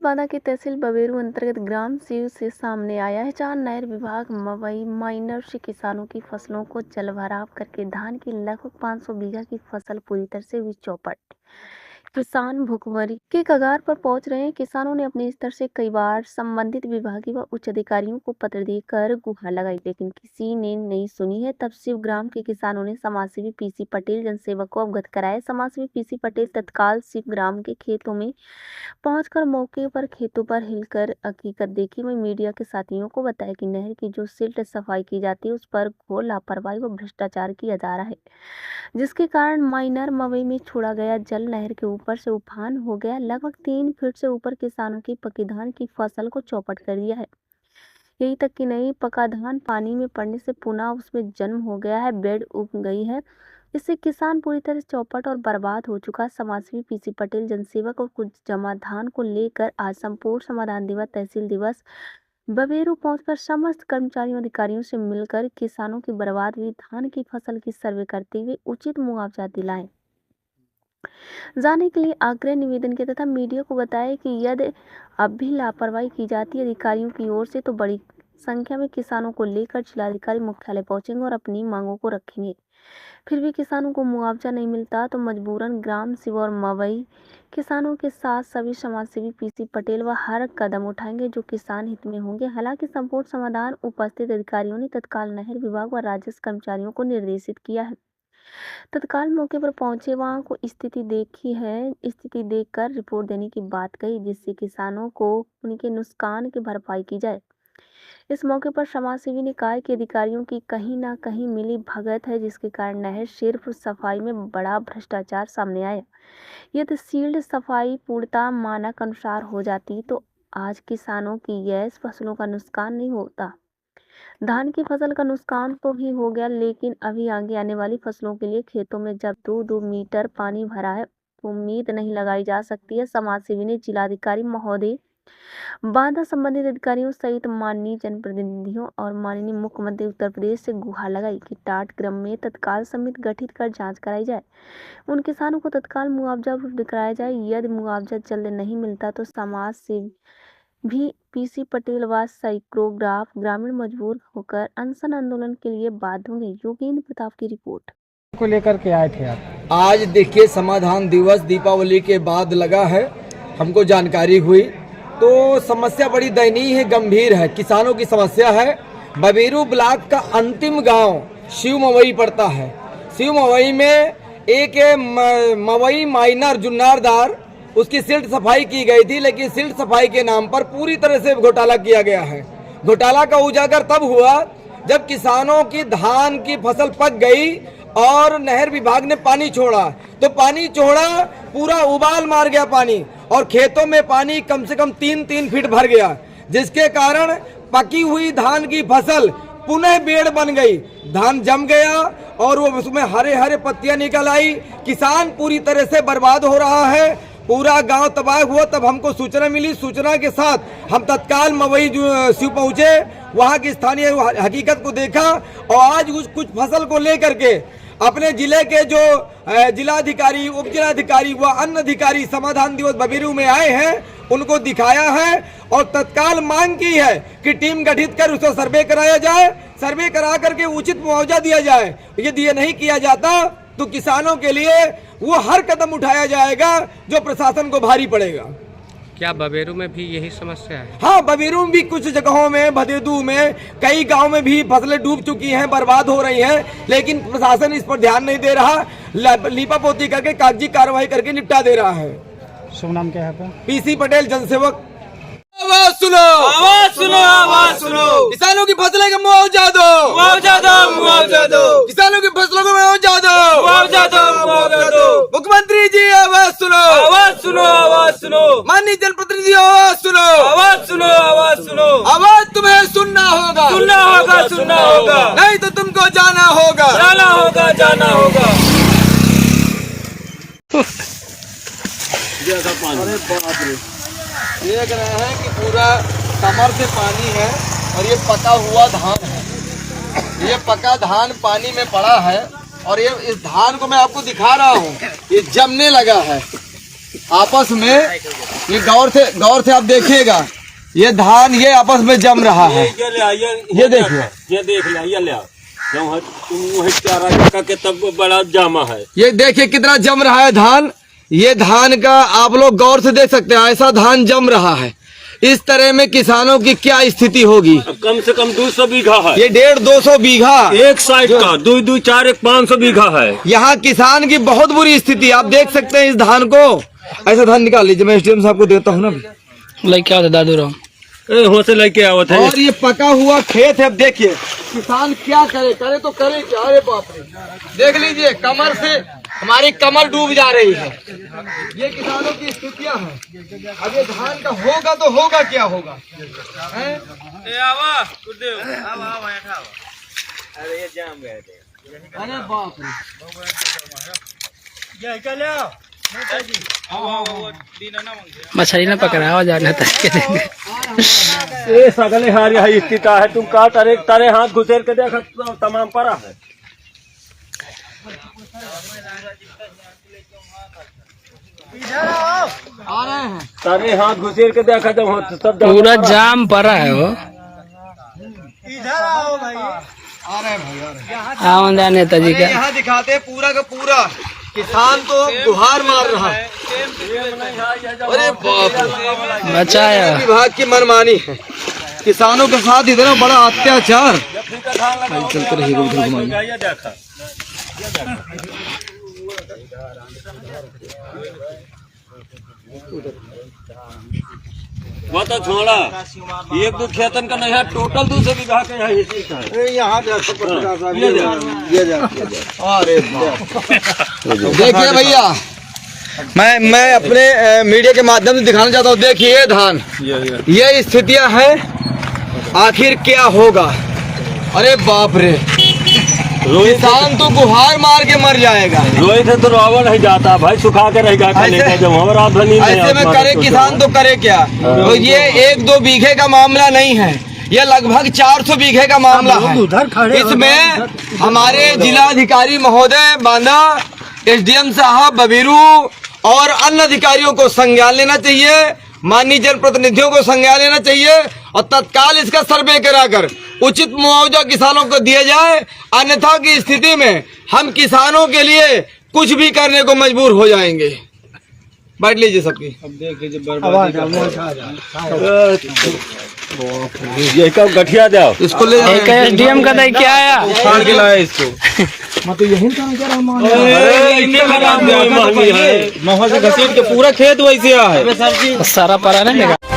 बांदा की तहसील बबेरू अंतर्गत ग्राम सीव से सामने आया है, जहां नहर विभाग मवई माइनर से किसानों की फसलों को जलभराव करके धान की लगभग 500 बीघा की फसल पूरी तरह से हुई चौपट। किसान भुखमरी के कगार पर पहुंच रहे हैं। किसानों ने अपने स्तर से कई बार संबंधित विभागीय व उच्च अधिकारियों को पत्र देकर गुहार लगाई, लेकिन किसी ने नहीं सुनी है। तब शिव ग्राम के किसानों ने समाजसेवी पीसी पटेल जनसेवक को अवगत कराया। समाजसेवी पीसी पटेल तत्काल शिव ग्राम के खेतों में पहुंचकर मौके पर खेतों पर हिलकर हकीकत देखी। वहीं मीडिया के साथियों को बताया कि नहर की जो सिल्ट सफाई की जाती है उस पर घोर लापरवाही व भ्रष्टाचार किया जा रहा है, जिसके कारण माइनर मवई में छोड़ा गया जल नहर के ऊपर से उफान हो गया। लगभग 3 फीट से ऊपर किसानों की पकी धान की फसल को चौपट कर दिया है। यही तक कि नहीं, पका धान पानी में पड़ने से पुनः उसमें जन्म हो गया है, बेड उग गई है। इससे किसान पूरी तरह से चौपट और बर्बाद हो चुका है। समाजसेवी पीसी पटेल जनसेवक और कुछ जमा धान को लेकर आज संपूर्ण समाधान दिवस तहसील दिवस बबेरू पहुंचकर समस्त कर्मचारियों अधिकारियों से मिलकर किसानों की बर्बाद हुई धान की फसल की सर्वे करते हुए उचित मुआवजा दिलाएं जाने के लिए आग्रह निवेदन किया तथा मीडिया को बताया कि यदि अब भी लापरवाही की जाती है अधिकारियों की ओर से तो बड़ी संख्या में किसानों को लेकर जिलाधिकारी मुख्यालय पहुंचेंगे और अपनी मांगों को रखेंगे। फिर भी किसानों को मुआवजा नहीं मिलता तो मजबूरन ग्राम शिव और मवई किसानों के साथ सभी समाजसेवी पीसी पटेल व हर कदम उठाएंगे जो किसान हित में होंगे। हालांकि संपूर्ण समाधान उपस्थित अधिकारियों ने तत्काल नहर विभाग व राजस्व कर्मचारियों को निर्देशित किया है। तत्काल मौके पर पहुंचे वहां को स्थिति देखकर रिपोर्ट देने की बात कही, जिससे किसानों को उनके नुकसान की भरपाई की जाए। इस मौके पर समाजसेवी ने कहा कि अधिकारियों की कहीं ना कहीं मिली भगत है, जिसके कारण नहर सिर्फ सफाई में बड़ा भ्रष्टाचार सामने आया। यदि सील्ड सफाई पूर्णतः मानक अनुसार हो जाती तो आज किसानों की गैस फसलों का नुकसान नहीं होता। धान की फसल का नुकसान तो ही हो गया, लेकिन अभी आगे आने वाली फसलों के लिए खेतों में जब 2-2 मीटर पानी भरा है तो उम्मीद नहीं लगाई जा सकती है। समाजसेवी ने जिलाधिकारी महोदय, बांदा संबंधित अधिकारियों सहित माननीय जनप्रतिनिधियों और माननीय मुख्यमंत्री उत्तर प्रदेश से गुहार लगाई कि टाट ग्राम में तत्काल समिति गठित कर जांच कराई जाए, उन किसानों को तत्काल मुआवजा उपलब्ध कराया जाए। यदि मुआवजा जल्द नहीं मिलता तो समाज से भी पीसी पटेल व साइक्रोग्राफ ग्रामीण मजबूर होकर अनशन आंदोलन के लिए बाध्य होंगे। योगेंद्र प्रताप की रिपोर्ट को लेकर के आए थे आप? आज देखिए समाधान दिवस दीपावली के बाद लगा है, हमको जानकारी हुई तो समस्या बड़ी दयनीय है, गंभीर है। किसानों की समस्या है। बबेरू ब्लॉक का अंतिम गांव शिव मवई पड़ता है। शिव मवई में एक मवई माइनर जुन्नारदार उसकी सिल्ट सफाई की गई थी, लेकिन सिल्ट सफाई के नाम पर पूरी तरह से घोटाला किया गया है। घोटाला का उजागर तब हुआ जब किसानों की धान की फसल पक गई और नहर विभाग ने पानी छोड़ा, तो पानी छोड़ा पूरा उबाल मार गया पानी और खेतों में पानी कम से कम 3-3 फीट भर गया, जिसके कारण पकी हुई धान की फसल पुनः बेड़ बन गई। धान जम गया और वो उसमें हरे हरे पत्तियां निकल आई। किसान पूरी तरह से बर्बाद हो रहा है, पूरा गांव तबाह हुआ। तब हमको सूचना मिली, सूचना के साथ हम तत्काल मवई शिव पहुंचे, वहां की स्थानीय हकीकत को देखा और आज कुछ फसल को लेकर के अपने जिले के जो जिलाधिकारी, उप जिलाधिकारी व अन्य अधिकारी समाधान दिवस बबेरू में आए हैं, उनको दिखाया है और तत्काल मांग की है कि टीम गठित कर उसको सर्वे कराया जाए, सर्वे करा करके उचित मुआवजा दिया जाए। यदि ये नहीं किया जाता तो किसानों के लिए वो हर कदम उठाया जाएगा जो प्रशासन को भारी पड़ेगा। क्या बबेरू में भी यही समस्या है? हाँ, बबेरू में भी कुछ जगहों में, भदेदू में, कई गांव में भी फसलें डूब चुकी हैं, बर्बाद हो रही हैं, लेकिन प्रशासन इस पर ध्यान नहीं दे रहा। लीपापोती करके कागजी कार्रवाई करके निपटा दे रहा है। शुभ नाम क्या है आपका? पीसी पटेल जनसेवक। आवाज सुनो, आवाज सुनो, आवाज सुनो। किसानों की फसलें का मुआवजा दो, मुआवजा दो, मुआवजा दो। किसानों की फसलों को मुआवजा दो, मुआवजा दो, मुआवजा दो। मुख्यमंत्री जी आवाज सुनो, आवाज सुनो, आवाज सुनो। माननीय जनप्रतिनिधि आवाज सुनो, आवाज सुनो, आवाज सुनो। आवाज तुम्हें सुनना होगा, सुनना होगा, सुनना होगा, नहीं तो तुमको जाना होगा, जाना होगा, जाना होगा। अरे बाप रे, देख रहे हैं कि पूरा कमर से पानी है और ये पका हुआ धान है। ये पका धान पानी में पड़ा है और ये इस धान को मैं आपको दिखा रहा हूँ, ये जमने लगा है। आपस में ये गौर से आप देखिएगा, ये धान ये आपस में जम रहा है। ये देखिए, ये देख लिया, ये ले वही चारा जगह के तब बड़ा जामा है। ये देखिए कितना जम रहा है धान। ये धान का आप लोग गौर से देख सकते हैं, ऐसा धान जम रहा है। इस तरह में किसानों की क्या स्थिति होगी। कम से कम 200 बीघा है, ये 150-200 बीघा एक साइड का 2-4 एक 500 बीघा है। यहाँ किसान की बहुत बुरी स्थिति, आप देख सकते हैं इस धान को। ऐसा धान निकाल लीजिए, मैं एसडीएम साहब को देता हूँ ना। लाइक क्या होता दादू राम, वहाँ से लेके आवत है। और ये पका हुआ खेत है। अब देखिए किसान क्या करे तो करे क्या। अरे बाप रे, देख लीजिए कमर से हमारी कमर डूब जा रही है। ये किसानों की स्थितियां हैं। अब ये धान का होगा तो होगा क्या होगा, हैं? अरे बाप रे, मछली ना पकड़ा जाना था। ये सगले हारी है स्थिति है। तुम का तारे हाथ घुसेर के देखा तमाम पड़ा है। आ रहे हैं। तारे हाथ घुसेर के देखा तो सब पूरा जाम पड़ा है वो। आ रहे हैं भाई, आ रहे हैं। हाँ नेताजी का यहाँ दिखाते हैं पूरा का पूरा किसान तो गुहार मार रहा है। अरे बाप रे, बचाया। विभाग की मनमानी है, किसानों के साथ इतना बड़ा अत्याचार। वो तो छोड़ा, एक दो खेतन का नहीं है, टोटल 200 बीघा का यहाँ हिस्सा है। यहाँ अरे देखिए भैया, मैं अपने मीडिया के माध्यम से दिखाना चाहता हूँ। देखिए ये धान, ये स्थितियां हैं, आखिर क्या होगा। अरे बाप रे, किसान तो गुहार मार के मर जाएगा। रोई से तो रावण ही जाता भाई, सुखा के रहेगा। ऐसे में करे किसान तो करे क्या। तो ये 1-2 बीघे का मामला नहीं है, ये लगभग 400 बीघे का मामला है। इसमें हमारे जिलाधिकारी महोदय बांदा, एसडीएम साहब बबीरू और अन्य अधिकारियों को संज्ञान लेना चाहिए, माननीय जनप्रतिनिधियों को संज्ञान लेना चाहिए और तत्काल इसका सर्वे कराकर उचित मुआवजा किसानों को दिया जाए। अन्यथा की स्थिति में हम किसानों के लिए कुछ भी करने को मजबूर हो जाएंगे। बैठ लीजिए सबकी। अब देख लीजिए ये कब गठिया जाओ इसको ले एसडीएम का दाई क्या आया, उखाड़ के लाया इसको। मैं तो यही से घसीट के पूरा खेत वैसे है सारा परा नहीं